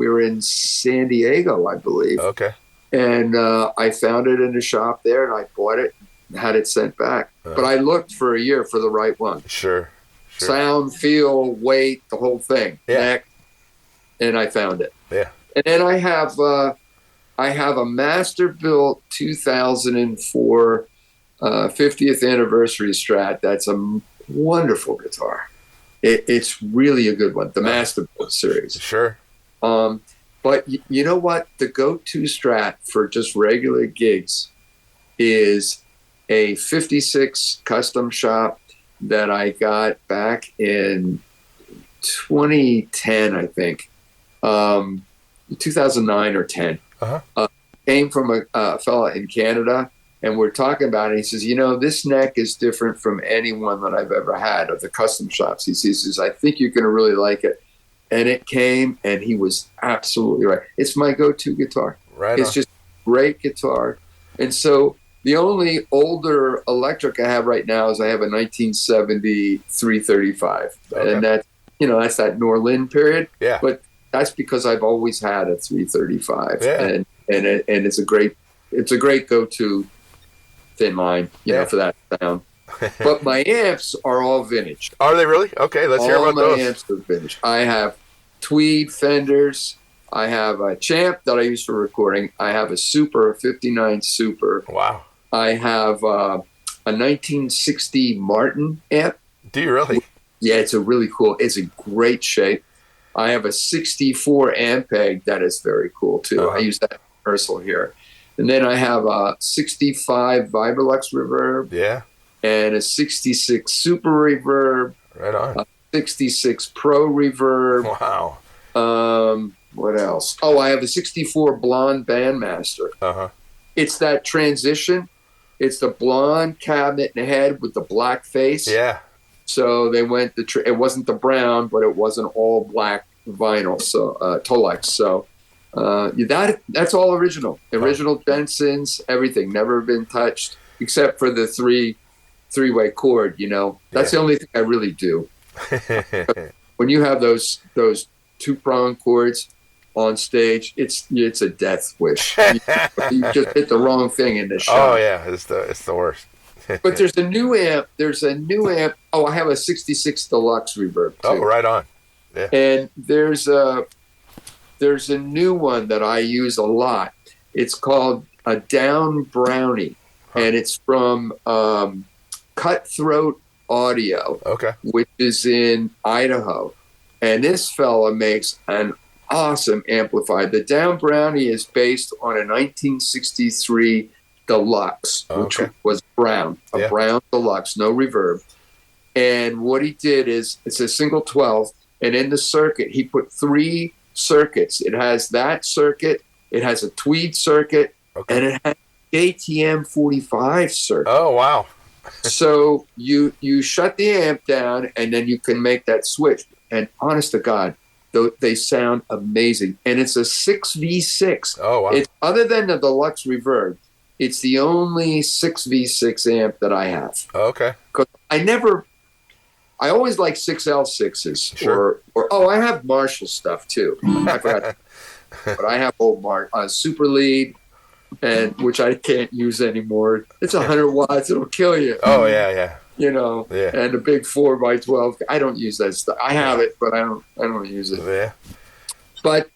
were in San Diego, I believe. Okay. And I found it in a shop there, and I bought it and had it sent back. But I looked for a year for the right one. Sure. Sound, feel, weight, the whole thing. Yeah. Neck, and I found it. Yeah. And then I have a master-built 2004 50th anniversary Strat. That's a wonderful guitar. It's really a good one, the master-built series. Sure. But you know what? The go-to Strat for just regular gigs is a 56 custom shop that I got back in 2010, I think. 2009 or 10. Came from a fella in Canada, and we're talking about it. He says, this neck is different from any one that I've ever had of the custom shops. He says, I think you're going to really like it. And it came, and he was absolutely right. It's my go-to guitar. Right. It's just great guitar. And so the only older electric I have right now is I have a 1970 335. Okay. And that's that Norlin period. Yeah. But that's because I've always had a 335, yeah. and it's a great go-to thin line, you know, for that sound. But my amps are all vintage. Are they really? Okay, let's hear about those. All my amps are vintage. I have Tweed Fenders. I have a Champ that I use for recording. I have a 59 Super. Wow. I have a 1960 Martin amp. Do you really? Yeah, it's it's a great shape. I have a 64 Ampeg that is very cool too. I use that rehearsal here. And then I have a 65 Vibrolux reverb. Yeah. And a 66 Super reverb. Right on. A 66 Pro reverb. Wow. What else? Oh, I have a 64 Blonde Bandmaster. It's that transition. It's the blonde cabinet and head with the black face. Yeah. So they went it wasn't the brown, but it was an all black vinyl. So Tolex. So that's all original. Original Bensons, everything, never been touched except for the three-way chord. You know, that's the only thing I really do. When you have those two-prong chords on stage, it's a death wish. You just hit the wrong thing in the shot. Oh yeah, it's the worst. But there's a new amp. Oh, I have a 66 Deluxe reverb too. Oh, right on. Yeah. And there's a new one that I use a lot. It's called a Down Brownie, and it's from Cutthroat Audio, which is in Idaho. And this fella makes an awesome amplifier. The Down Brownie is based on a 1963 Deluxe, which was brown, brown Deluxe, no reverb. And what he did is, it's a single 12, and in the circuit, he put 3 circuits. It has that circuit, it has a Tweed circuit, and it has ATM 45 circuit. Oh, wow. So you shut the amp down, and then you can make that switch. And honest to God, they sound amazing. And it's a 6V6. Oh, wow. Other than the Deluxe reverb, it's the only 6V6 amp that I have. Okay. Because I always like 6L6s. Sure. Or I have Marshall stuff too. I forgot. But I have old Super Lead, and which I can't use anymore. It's 100 watts. It'll kill you. Oh, yeah. You know, and a big 4x12. I don't use that stuff. I have it, but I don't use it. Yeah. But,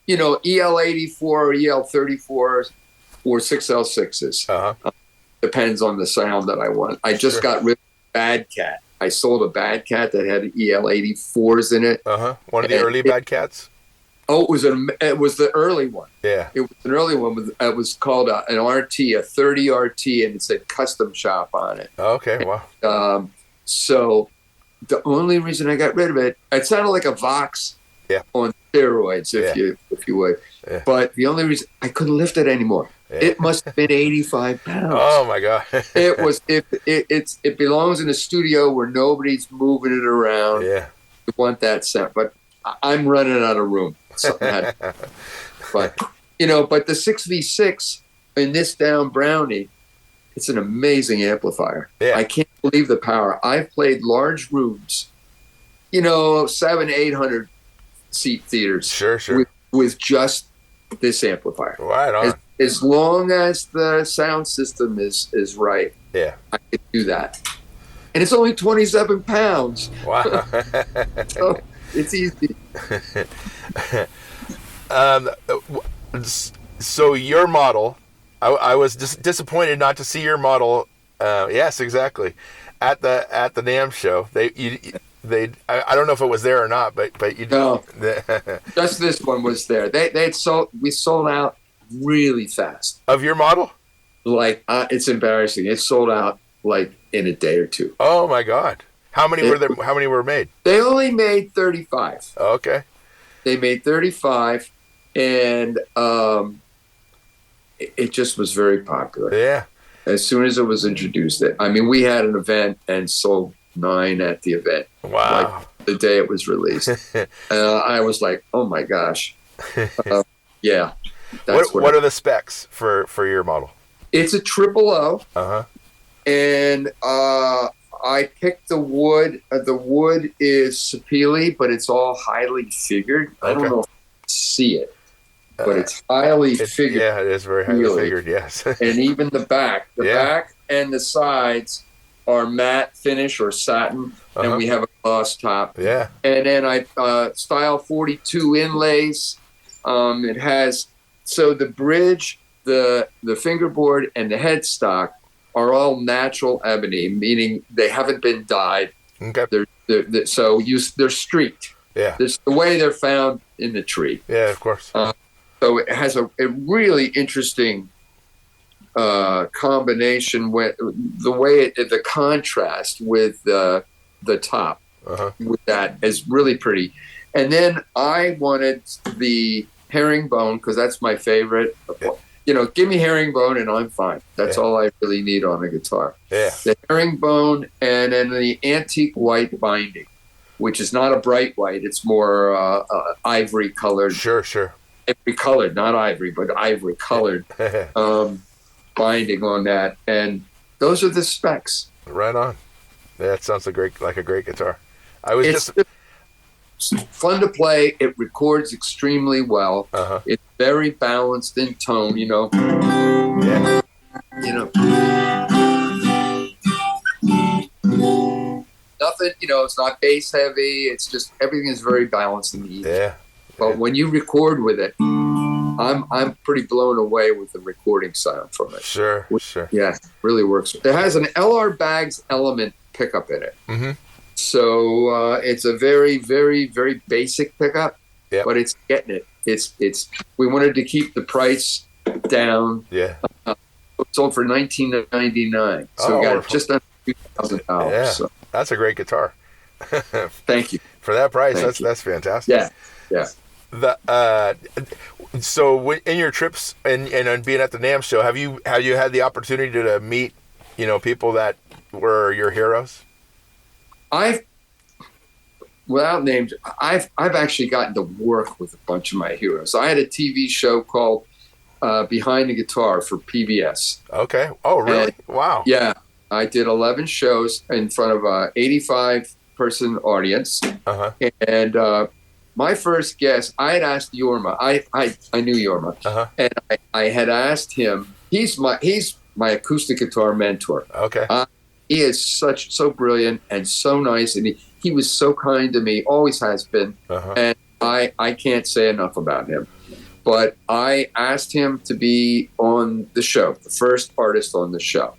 you know, EL84 or EL34 or 6L6s. Depends on the sound that I want. I just got rid of Bad Cat. I sold a Bad Cat that had EL84s in it. One of the early Bad Cats? Oh, it was the early one. Yeah. It was an early one. It was called an RT, a 30 RT, and it said Custom Shop on it. Okay, wow. So the only reason I got rid of it sounded like a Vox on steroids, if you would. Yeah. But the only reason I couldn't lift it anymore. Yeah. It must have been 85 pounds. Oh my God. It was. It belongs in a studio where nobody's moving it around. Yeah. You want that sound, but I'm running out of room. But the 6V6 in this Down Brownie, it's an amazing amplifier. Yeah. I can't believe the power. I've played large rooms, 700-800 seat theaters. Sure. With just this amplifier. Right on. As long as the sound system is right, I can do that. And it's only 27 pounds. Wow. So it's easy. So your model, I was disappointed not to see your model. Yes, exactly. At the NAMM show, I don't know if it was there or not, but you no, just this one was there. We sold out really fast of your model. Like it's embarrassing. It sold out like in a day or two. Oh my God! How many were there? How many were made? They only made 35. Okay. They made 35, and it just was very popular. Yeah. As soon as it was introduced, we had an event and sold 9 at the event. Wow. Like the day it was released. I was like, oh my gosh. Yeah. What are the specs for your model? It's a 000. And I picked the wood. The wood is sapele, but it's all highly figured. I don't know if see it, but it's highly figured. Yeah, it is very highly figured. Yes. And even the back and the sides are matte finish or satin, and we have a gloss top. Yeah. And then I style 42 inlays. It has the bridge, the fingerboard, and the headstock are all natural ebony, meaning they haven't been dyed. Okay. They're streaked. Yeah. It's the way they're found in the tree. Yeah, of course. So it has a really interesting combination with the way the contrast with the top with that is really pretty. And then I wanted the herringbone because that's my favorite. Yeah. Give me herringbone and I'm fine. That's all I really need on a guitar. Yeah. The herringbone and then the antique white binding, which is not a bright white. It's more ivory colored. Sure. Ivory colored, not ivory, but ivory colored binding on that. And those are the specs. Right on. Yeah, that sounds like a great guitar. It's fun to play. It records extremely well. It's very balanced in tone, Yeah. Nothing, it's not bass heavy. It's just everything is very balanced and even. Yeah. But when you record with it, I'm pretty blown away with the recording sound from it. Sure. Yeah, really works. It has an LR Baggs Element pickup in it. Mm-hmm. So it's a very, very, very basic pickup, but it's getting it. It's. We wanted to keep the price down. Yeah. It sold for $19.99, so we got just under $2,000. Yeah, so. That's a great guitar. Thank you for that price. That's fantastic. Yeah. So in your trips and being at the NAMM show, have you had the opportunity to meet people that were your heroes? Without names, I've actually gotten to work with a bunch of my heroes. I had a TV show called Behind the Guitar for PBS. Okay. Oh, really? And, wow. Yeah. I did 11 shows in front of an 85-person audience. And my first guest, I had asked Jorma. I knew Jorma. And I had asked him. He's my acoustic guitar mentor. Okay. He is so brilliant and so nice, and he was so kind to me, always has been. And I can't say enough about him. But I asked him to be on the show, the first artist on the show.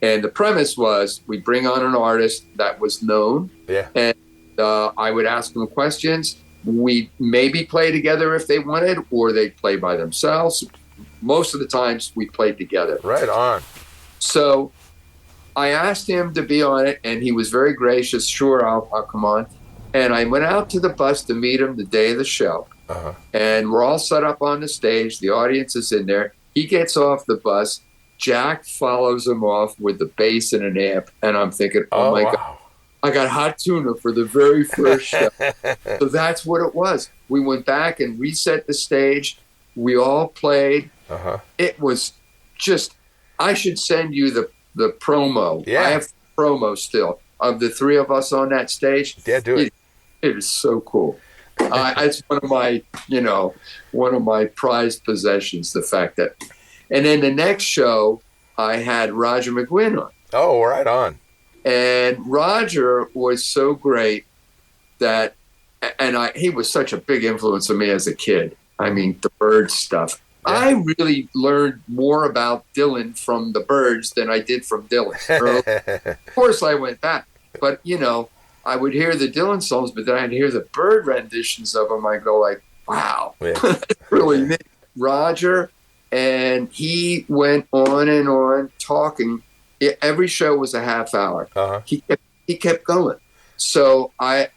And the premise was we bring on an artist that was known, and I would ask them questions. We'd maybe play together if they wanted, or they'd play by themselves. Most of the times we played together. Right on. So I asked him to be on it, and he was very gracious. Sure, I'll come on. And I went out to the bus to meet him the day of the show. And we're all set up on the stage. The audience is in there. He gets off the bus. Jack follows him off with the bass and an amp. And I'm thinking, oh my God, I got hot tuna for the very first show. So that's what it was. We went back and reset the stage. We all played. It was just, I should send you the promo. Yeah. I have promo still of the three of us on that stage. Yeah, do it. It is so cool. It's one of my prized possessions, the fact that. And then the next show, I had Roger McGuinn on. Oh, right on. And Roger was so great that, he was such a big influence on me as a kid. I mean, the Byrds stuff. Yeah. I really learned more about Dylan from the Byrds than I did from Dylan. Of course, I went back. But, I would hear the Dylan songs, but then I'd hear the Byrd renditions of them. I go like, wow, that's really neat. Roger, and he went on and on talking. Every show was a half hour. He kept going. So I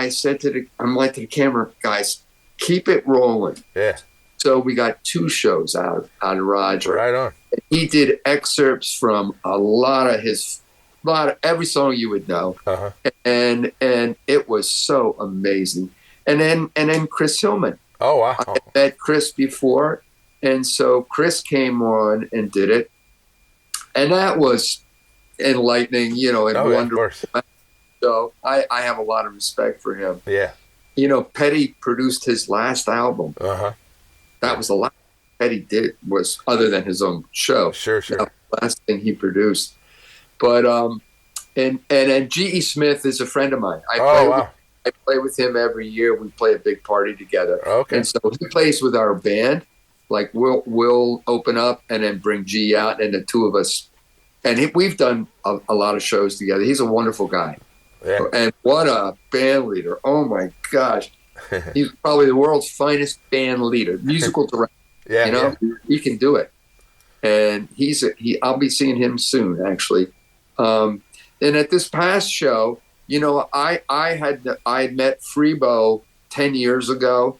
said to the camera guys, keep it rolling. Yeah. So we got 2 shows out of Roger. Right on. He did excerpts from a lot of every song you would know. And it was so amazing. And then Chris Hillman. Oh wow. I met Chris before, and so Chris came on and did it. And that was enlightening, and wonderful. So I have a lot of respect for him. Yeah. Petty produced his last album. That was the last Petty did, was other than his own show. Sure. That was the last thing he produced. But and G.E. Smith is a friend of mine. I play with him every year. We play a big party together. Okay. And so he plays with our band. Like we'll open up and then bring G out, and the two of us. And we've done a lot of shows together. He's a wonderful guy. Yeah. And what a band leader. Oh my gosh. He's probably the world's finest band leader, musical director. He can do it. And I'll be seeing him soon, actually. And at this past show, I had met Freebo 10 years ago.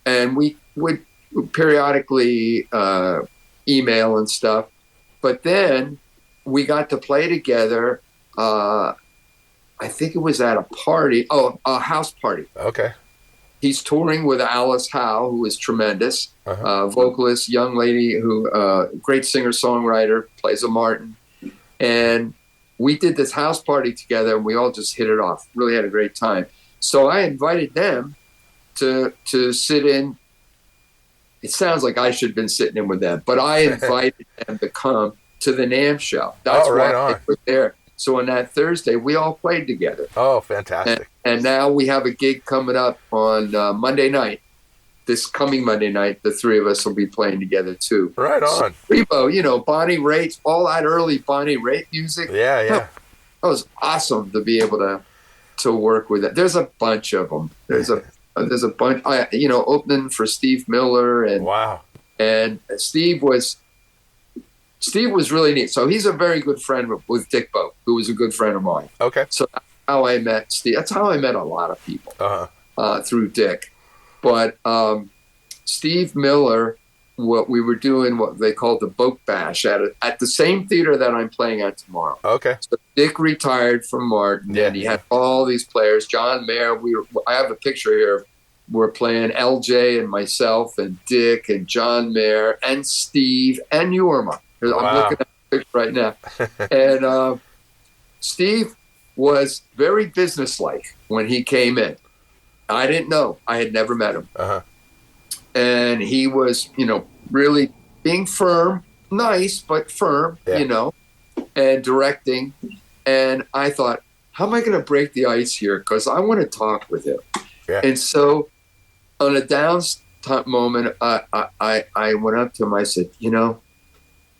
And we would periodically email and stuff. But then we got to play together. I think it was at a party. A house party. Okay. He's touring with Alice Howe, who is tremendous, vocalist, young lady who, great singer-songwriter, plays a Martin. And we did this house party together, and we all just hit it off. Really had a great time. So I invited them to sit in. It sounds like I should have been sitting in with them, but I invited them to come to the NAMM show. That's why they were there. So on that Thursday, we all played together. Oh, fantastic. And now we have a gig coming up on Monday night. This coming Monday night, the three of us will be playing together, too. Right on. So, Rebo, Bonnie Raitt, all that early Bonnie Raitt music. Yeah. That was awesome to be able to work with it. There's a bunch of them. There's a bunch, opening for Steve Miller. And, wow. And Steve was really neat. So he's a very good friend with Dick Boat, who was a good friend of mine. Okay. So that's how I met Steve. That's how I met a lot of people through Dick. But Steve Miller, what we were doing, what they called the Boat Bash at the same theater that I'm playing at tomorrow. Okay. So Dick retired from Martin, and he had all these players. John Mayer, I have a picture here. We're playing LJ and myself and Dick and John Mayer and Steve and Yorma. I'm looking at the picture right now. And Steve was very businesslike when he came in. I didn't know. I had never met him. And he was, really being firm, nice, but firm, and directing. And I thought, how am I going to break the ice here? Because I want to talk with him. Yeah. And so on a down moment, I went up to him. I said,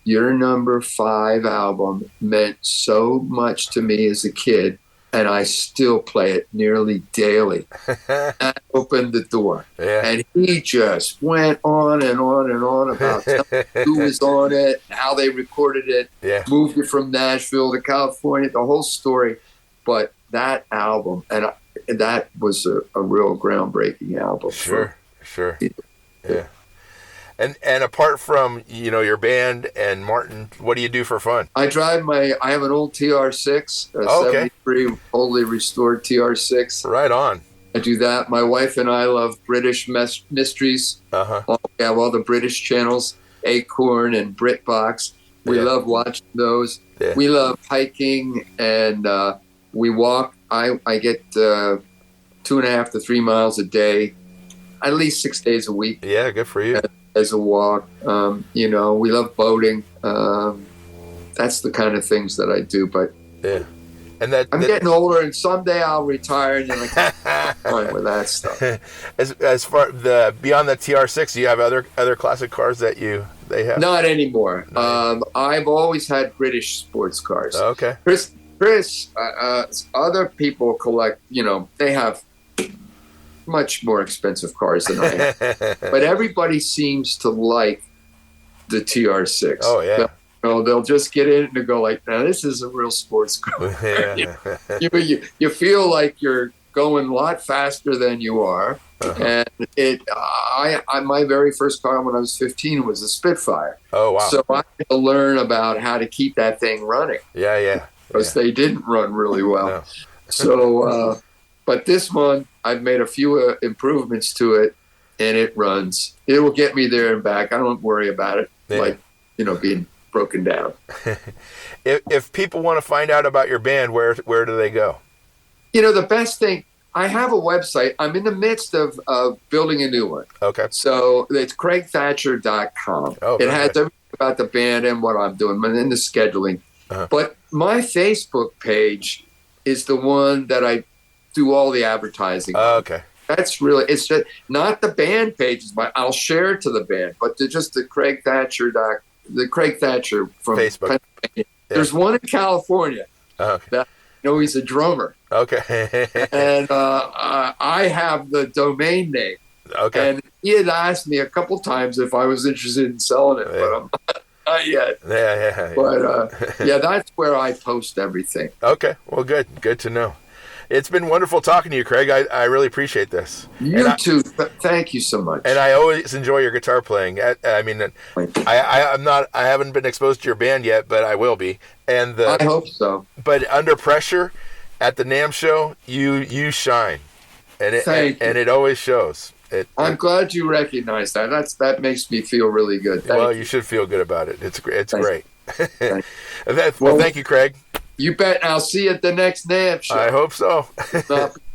your number 5 album meant so much to me as a kid, and I still play it nearly daily. I opened the door, and he just went on and on and on about who was on it, how they recorded it, moved it from Nashville to California, the whole story. But that album, and that was a real groundbreaking album. Sure. Yeah. And apart from, your band and Martin, what do you do for fun? I have an old TR6, a 73 totally restored TR6. Right on. I do that. My wife and I love British mysteries. We have all the British channels, Acorn and BritBox. We love watching those. Yeah. We love hiking, and we walk. I get 2.5 to 3 miles a day, at least 6 days a week. Yeah, good for you. As a walk. We love boating. That's the kind of things that I do. But and I'm getting older, and someday I'll retire, and then I can't fine with that stuff. As far beyond the TR6, do you have other classic cars that they have? Not anymore. I've always had British sports cars. Okay. Chris, other people collect. They have much more expensive cars than I have. But everybody seems to like the TR6. Oh, yeah. They'll just get in and go like, now this is a real sports car. You feel like you're going a lot faster than you are. And my very first car when I was 15 was a Spitfire. Oh, wow. So I had to learn about how to keep that thing running. Yeah. Because they didn't run really well. No. So, but this one, I've made a few improvements to it, and it runs. It will get me there and back. I don't worry about it, being broken down. If people want to find out about your band, where do they go? The best thing, I have a website. I'm in the midst of building a new one. Okay. So it's CraigThatcher.com. It has everything about the band and what I'm doing and the scheduling. But my Facebook page is the one that I do all the advertising on. Okay. That's really, it's just not the band pages. I'll share it to the band, but just the Craig Thatcher from Facebook. Pennsylvania. There's one in California. That, he's a drummer. Okay. And I have the domain name. Okay. And he had asked me a couple times if I was interested in selling it, but I'm not yet. Yeah. But that's where I post everything. Okay. Well, good to know. It's been wonderful talking to you, Craig. I really appreciate this. You too. Thank you so much. And I always enjoy your guitar playing. I mean, I haven't been exposed to your band yet, but I will be. And I hope so. But under pressure at the NAMM show, you shine, and it always shows. I'm glad you recognize that. That makes me feel really good. Thank you. You should feel good about it. It's great. Thanks. Well, thank you, Craig. You bet. I'll see you at the next NAMM show. I hope so.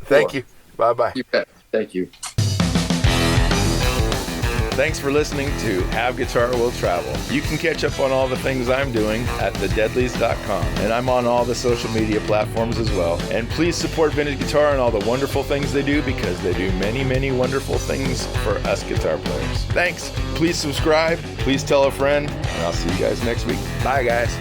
Thank you. Bye-bye. You bet. Thank you. Thanks for listening to Have Guitar Will Travel. You can catch up on all the things I'm doing at thedeadlies.com. And I'm on all the social media platforms as well. And please support Vintage Guitar and all the wonderful things they do, because they do many, many wonderful things for us guitar players. Thanks. Please subscribe. Please tell a friend. And I'll see you guys next week. Bye, guys.